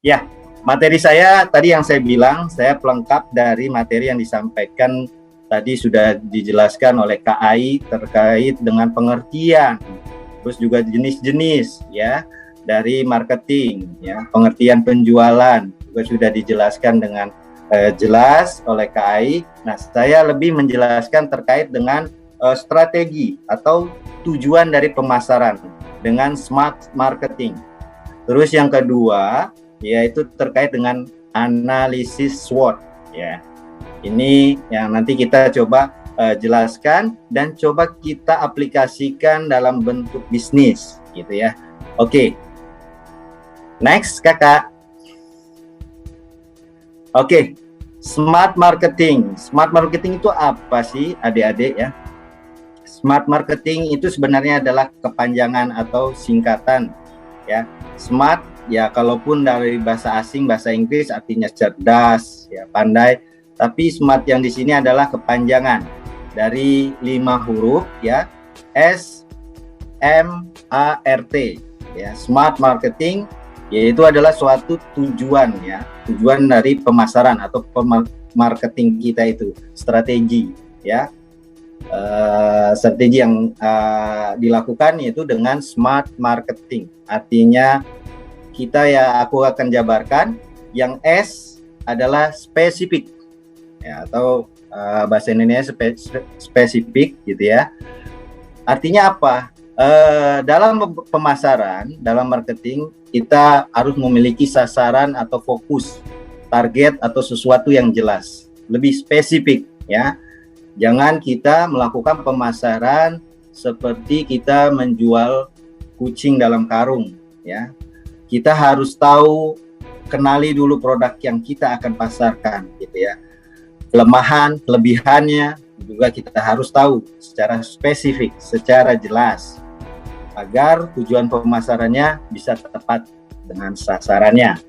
Ya, materi saya tadi yang saya bilang, saya pelengkap dari materi yang disampaikan tadi sudah dijelaskan oleh KAI terkait dengan pengertian, terus juga jenis-jenis ya dari marketing, ya pengertian penjualan juga sudah dijelaskan dengan jelas oleh KAI. Nah, saya lebih menjelaskan terkait dengan strategi atau tujuan dari pemasaran dengan smart marketing. Terus yang kedua yaitu terkait dengan analisis SWOT ya. Ini yang nanti kita coba jelaskan dan coba kita aplikasikan dalam bentuk bisnis gitu ya. Oke. Next Kakak. Oke. Smart marketing. Smart marketing itu apa sih adik-adik ya? Smart marketing itu sebenarnya adalah kepanjangan atau singkatan ya. Smart ya, kalaupun dari bahasa asing, bahasa Inggris artinya cerdas, ya pandai. Tapi smart yang di sini adalah kepanjangan dari 5 huruf ya, S M A R T ya. Smart marketing yaitu adalah suatu tujuan ya, tujuan dari pemasaran atau marketing kita itu, strategi ya. Strategi yang dilakukan yaitu dengan smart marketing. Artinya kita ya, aku akan jabarkan yang S adalah spesifik ya, atau bahasa Indonesia spesifik gitu ya. Artinya apa? Dalam pemasaran, dalam marketing kita harus memiliki sasaran atau fokus, target atau sesuatu yang jelas, lebih spesifik ya. Jangan kita melakukan pemasaran seperti kita menjual kucing dalam karung ya. Kita harus tahu, kenali dulu produk yang kita akan pasarkan gitu ya. Kelemahan, kelebihannya juga kita harus tahu secara spesifik, secara jelas agar tujuan pemasarannya bisa tepat dengan sasarannya.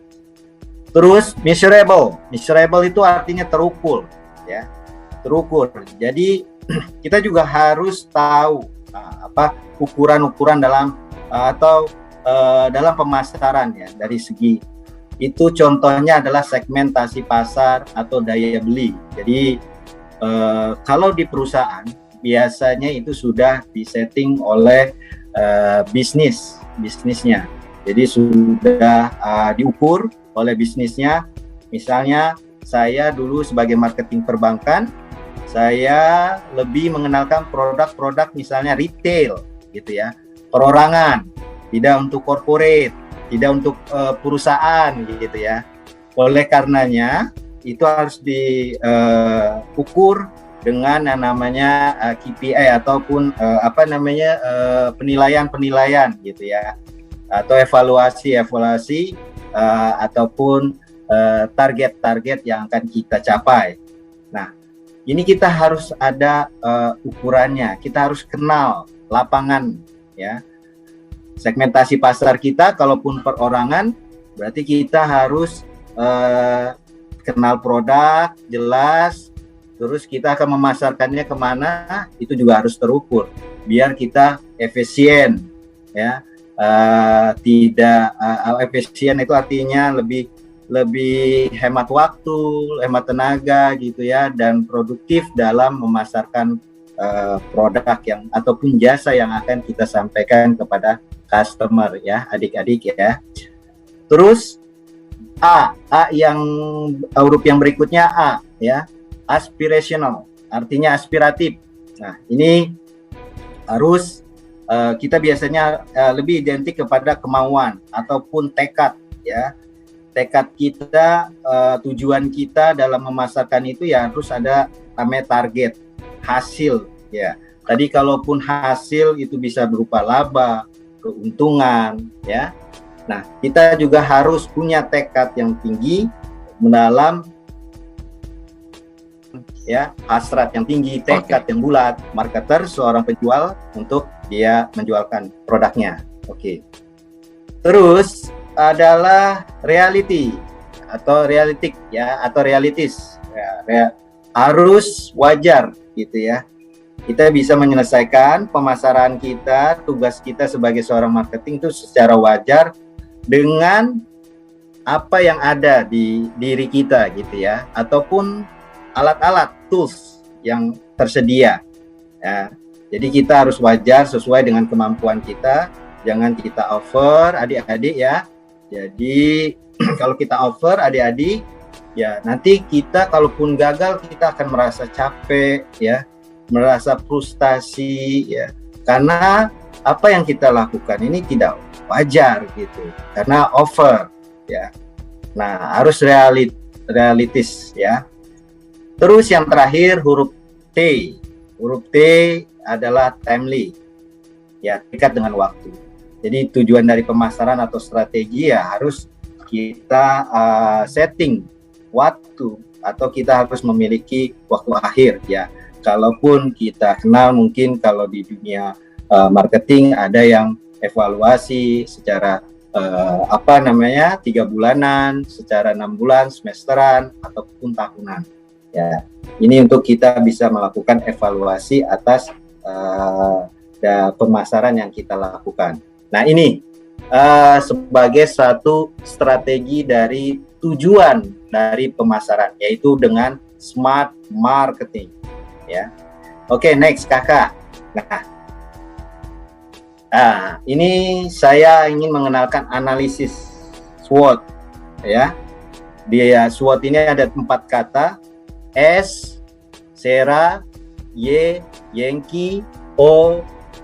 Terus measurable. Measurable itu artinya terukur ya. Terukur. Jadi kita juga harus tahu ukuran-ukuran dalam atau dalam pemasaran ya, dari segi itu contohnya adalah segmentasi pasar atau daya beli. Jadi kalau di perusahaan biasanya itu sudah disetting oleh bisnisnya. Jadi sudah diukur oleh bisnisnya. Misalnya saya dulu sebagai marketing perbankan, saya lebih mengenalkan produk-produk misalnya retail gitu ya, perorangan, tidak untuk corporate, tidak untuk perusahaan gitu ya. Oleh karenanya itu harus diukur dengan yang namanya KPI ataupun penilaian gitu ya, atau evaluasi ataupun target-target yang akan kita capai. Nah, ini kita harus ada ukurannya, kita harus kenal lapangan ya. Segmentasi pasar kita, kalaupun perorangan, berarti kita harus kenal produk, jelas, terus kita akan memasarkannya kemana, itu juga harus terukur, biar kita efisien ya. Efisien itu artinya lebih hemat waktu, hemat tenaga gitu ya, dan produktif dalam memasarkan produk yang ataupun jasa yang akan kita sampaikan kepada customer ya, adik-adik ya. Terus A yang huruf yang berikutnya A ya, aspirational, artinya aspiratif. Nah, ini harus kita biasanya lebih identik kepada kemauan ataupun tekad ya. Tekad kita, tujuan kita dalam memasarkan itu ya harus ada namanya target, hasil ya. Tadi kalaupun hasil itu bisa berupa laba, keuntungan ya. Nah, kita juga harus punya tekad yang tinggi mendalam ya, hasrat yang tinggi, tekad yang bulat, marketer seorang penjual untuk dia menjualkan produknya. Oke. Terus adalah reality atau realistik ya, atau realistis ya, harus wajar gitu ya. Kita bisa menyelesaikan pemasaran kita, tugas kita sebagai seorang marketing itu secara wajar dengan apa yang ada di diri kita gitu ya, ataupun alat-alat tools yang tersedia ya. Jadi kita harus wajar sesuai dengan kemampuan kita, jangan kita over adik-adik ya. Jadi kalau kita over adik-adik ya, nanti kita kalaupun gagal kita akan merasa capek ya, merasa frustasi ya, karena apa yang kita lakukan ini tidak wajar gitu, karena over ya. Nah, harus realistis ya. Terus yang terakhir huruf T. Huruf T adalah timely ya, dekat dengan waktu. Jadi tujuan dari pemasaran atau strategi ya harus kita setting waktu, atau kita harus memiliki waktu akhir ya. Kalaupun kita kenal, mungkin kalau di dunia marketing ada yang evaluasi secara 3 bulanan, secara 6 bulan, semesteran, ataupun tahunan ya. Ini untuk kita bisa melakukan evaluasi atas pemasaran yang kita lakukan. Nah, ini sebagai satu strategi dari tujuan dari pemasaran, yaitu dengan smart marketing ya. Oke, next Kakak. Nah, ini saya ingin mengenalkan analisis SWOT ya. Dia SWOT ini ada 4 kata: S, Sera, Y, Yankee, O,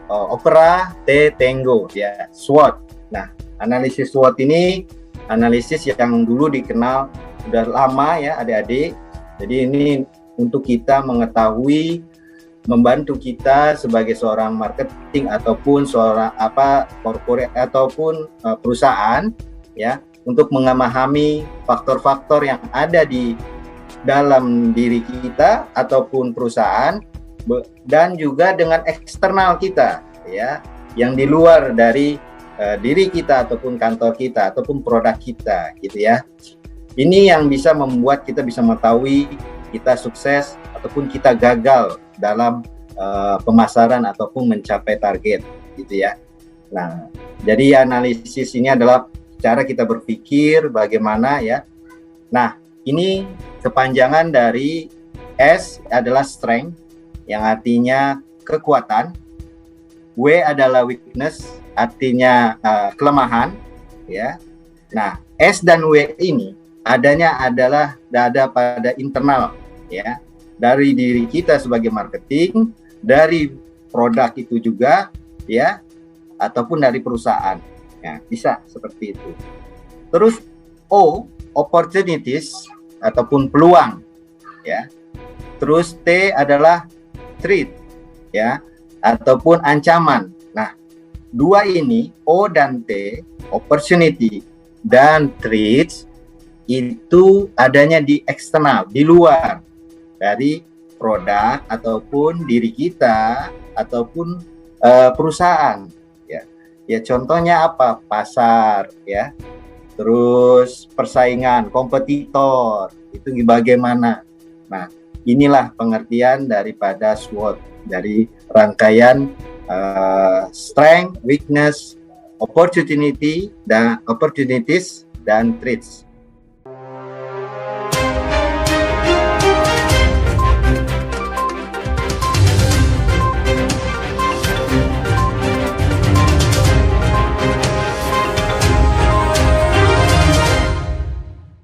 Opera, T, Tango ya, SWOT. Nah, analisis SWOT ini analisis yang dulu dikenal sudah lama ya adik-adik. Jadi ini untuk kita mengetahui, membantu kita sebagai seorang marketing ataupun seorang corporate ataupun perusahaan ya, untuk memahami faktor-faktor yang ada di dalam diri kita ataupun perusahaan, dan juga dengan eksternal kita ya, yang di luar dari diri kita ataupun kantor kita ataupun produk kita gitu ya. Ini yang bisa membuat kita bisa mengetahui kita sukses ataupun kita gagal dalam pemasaran ataupun mencapai target gitu ya. Nah, jadi analisis ini adalah cara kita berpikir bagaimana ya. Nah, ini kepanjangan dari S adalah strength, yang artinya kekuatan. W adalah weakness, artinya kelemahan ya. Nah, S dan W ini adanya adalah ada pada internal ya, dari diri kita sebagai marketing, dari produk itu juga ya, ataupun dari perusahaan ya, bisa seperti itu. Terus O, opportunities ataupun peluang ya. Terus T adalah threat ya, ataupun ancaman. Nah, dua ini O dan T, opportunity dan threats, itu adanya di eksternal, di luar dari produk ataupun diri kita ataupun perusahaan ya. Ya contohnya apa? Pasar ya. Terus persaingan, kompetitor, itu bagaimana. Nah, inilah pengertian daripada SWOT, dari rangkaian strength, weakness, opportunities dan threats.